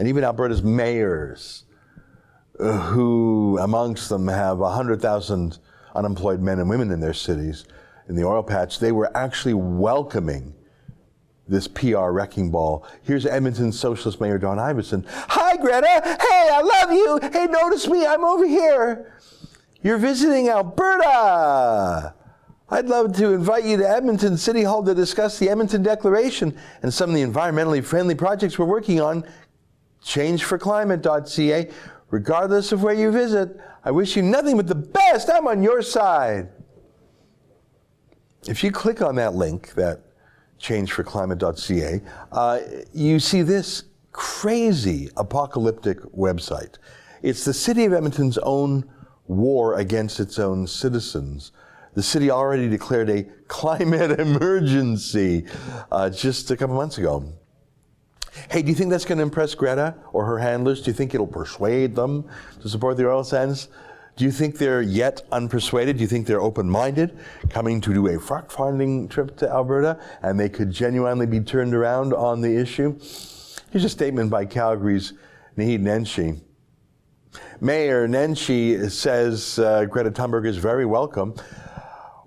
and even Alberta's mayors, who amongst them have 100,000 unemployed men and women in their cities, in the oil patch, they were actually welcoming this PR wrecking ball. Here's Edmonton Socialist Mayor Don Iveson. Hi, Greta. Hey, I love you. Hey, notice me. I'm over here. You're visiting Alberta. I'd love to invite you to Edmonton City Hall to discuss the Edmonton Declaration and some of the environmentally friendly projects we're working on. changeforclimate.ca. Regardless of where you visit, I wish you nothing but the best. I'm on your side. If you click on that link, that changeforclimate.ca, you see this crazy apocalyptic website. It's the city of Edmonton's own war against its own citizens. The city already declared a climate emergency just a couple months ago. Hey, do you think that's going to impress Greta or her handlers? Do you think it'll persuade them to support the oil sands? Do you think they're yet unpersuaded? Do you think they're open-minded, coming to do a fact-finding trip to Alberta, and they could genuinely be turned around on the issue? Here's a statement by Calgary's Nenshi. Mayor Nenshi says Greta Thunberg is very welcome.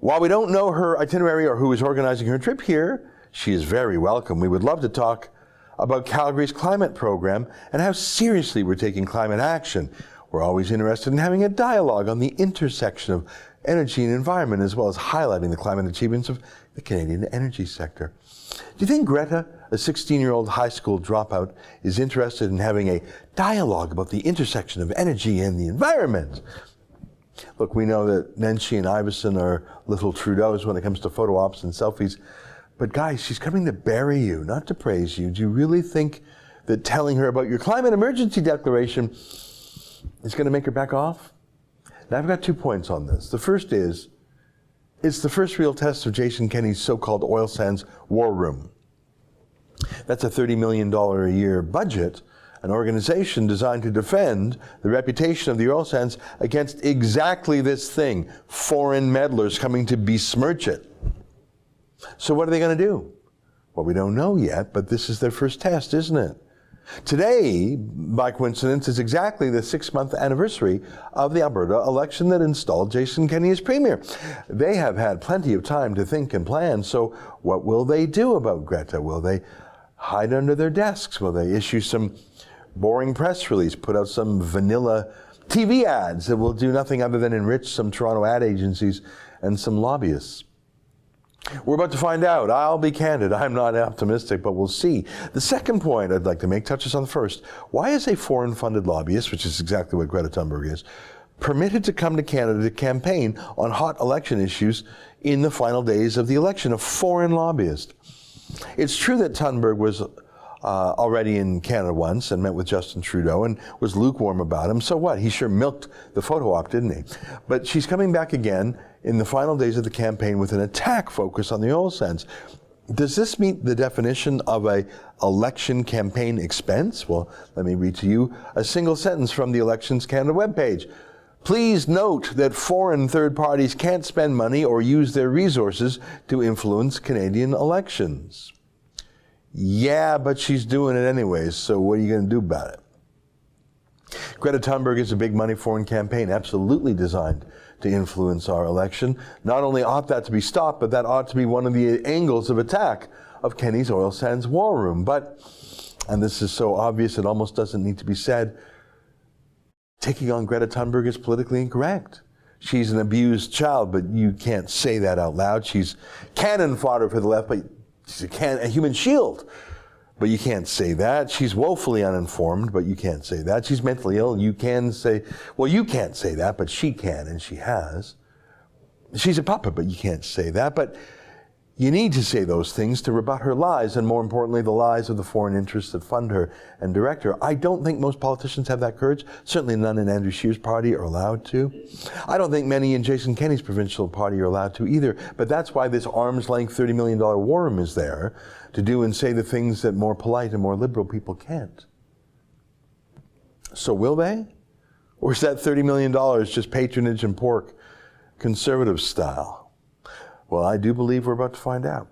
While we don't know her itinerary or who is organizing her trip here, she is very welcome. We would love to talk about Calgary's climate program and how seriously we're taking climate action. We're always interested in having a dialogue on the intersection of energy and environment, as well as highlighting the climate achievements of the Canadian energy sector. Do you think Greta, a 16-year-old high school dropout, is interested in having a dialogue about the intersection of energy and the environment? Look, we know that Nenshi and Iveson are little Trudeaus when it comes to photo ops and selfies. But guys, she's coming to bury you, not to praise you. Do you really think that telling her about your climate emergency declaration is going to make her back off? Now, I've got 2 points on this. The first is, it's the first real test of Jason Kenney's so-called oil sands war room. That's a $30 million a year budget, an organization designed to defend the reputation of the oil sands against exactly this thing, foreign meddlers coming to besmirch it. So what are they going to do? Well, we don't know yet, but this is their first test, isn't it? Today, by coincidence, is exactly the 6-month anniversary of the Alberta election that installed Jason Kenney as Premier. They have had plenty of time to think and plan, so what will they do about Greta? Will they hide under their desks? Will they issue some boring press release, put out some vanilla TV ads that will do nothing other than enrich some Toronto ad agencies and some lobbyists? We're about to find out. I'll be candid. I'm not optimistic, but we'll see. The second point I'd like to make touches on the first. Why is a foreign-funded lobbyist, which is exactly what Greta Thunberg is, permitted to come to Canada to campaign on hot election issues in the final days of the election? A foreign lobbyist. It's true that Thunberg was already in Canada once and met with Justin Trudeau and was lukewarm about him. So what? He sure milked the photo op, didn't he? But she's coming back again in the final days of the campaign with an attack focus on the oil sands. Does this meet the definition of a election campaign expense? Well, let me read to you a single sentence from the Elections Canada webpage. Please note that foreign third parties can't spend money or use their resources to influence Canadian elections. Yeah, but she's doing it anyways, so what are you going to do about it? Greta Thunberg is a big money foreign campaign, absolutely designed to influence our election. Not only ought that to be stopped, but that ought to be one of the angles of attack of Kenney's oil sands war room. But, and this is so obvious it almost doesn't need to be said, taking on Greta Thunberg is politically incorrect. She's an abused child, but you can't say that out loud. She's cannon fodder for the left, but she's a human shield. But you can't say that. She's woefully uninformed, but you can't say that. She's mentally ill. You can say, well, you can't say that, but she can, and she has. She's a puppet, but you can't say that. But you need to say those things to rebut her lies, and more importantly, the lies of the foreign interests that fund her and direct her. I don't think most politicians have that courage. Certainly none in Andrew Scheer's party are allowed to. I don't think many in Jason Kenney's provincial party are allowed to either. But that's why this arm's-length $30 million war room is there, to do and say the things that more polite and more liberal people can't. So will they? Or is that $30 million just patronage and pork, conservative style? Well, I do believe we're about to find out.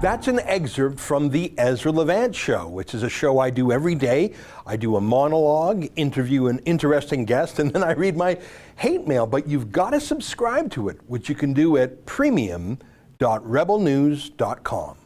That's an excerpt from the Ezra Levant Show, which is a show I do every day. I do a monologue, interview an interesting guest, and then I read my hate mail. But you've got to subscribe to it, which you can do at premium.rebelnews.com.